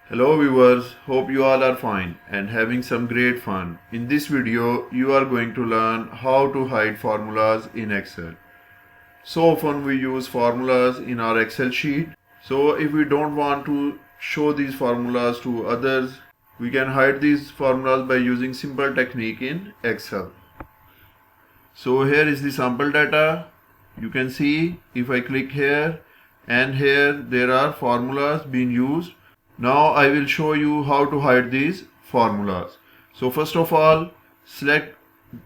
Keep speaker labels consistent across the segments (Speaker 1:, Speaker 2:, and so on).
Speaker 1: Hello viewers, hope you all are fine and having some great fun. In this video, you are going to learn how to hide formulas in Excel. So often we use formulas in our Excel sheet. So if we don't want to show these formulas to others, we can hide these formulas by using simple technique in Excel. So here is the sample data. You can see if I click here and here there are formulas being used. Now I will show you how to hide these formulas. So first of all, select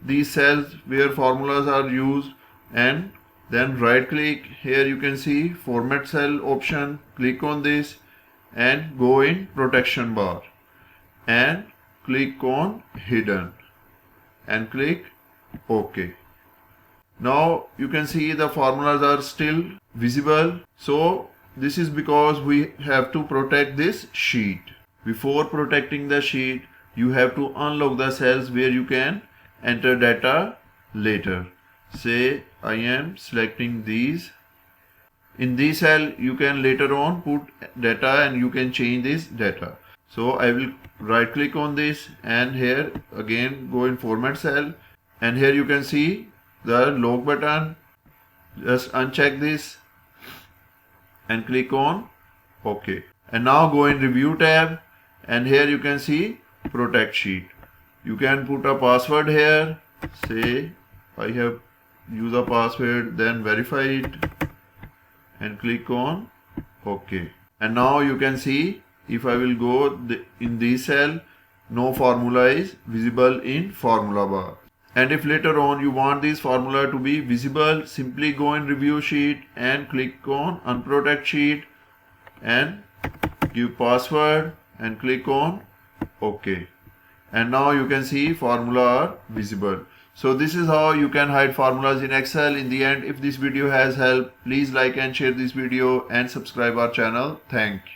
Speaker 1: these cells where formulas are used and then right click. Here you can see format cell option. Click on this and go in protection bar and click on hidden and click OK. Now you can see the formulas are still visible. So this is because we have to protect this sheet. Before protecting the sheet, you have to unlock the cells where you can enter data later. Say I am selecting these. In this cell, you can later on put data and you can change this data. So I will right click on this and here again go in format cell and here you can see the lock button. Just uncheck this and click on OK. And now go in review tab and here you can see protect sheet. You can put a password here. Say I have used a password, then verify it and click on OK. And now you can see if I will go in this cell, no formula is visible in formula bar. And if later on you want this formula to be visible, simply go in review sheet and click on unprotect sheet and give password and click on OK. And now you can see formula are visible. So this is how you can hide formulas in Excel. In the end, if this video has helped, please like and share this video and subscribe our channel. Thank you.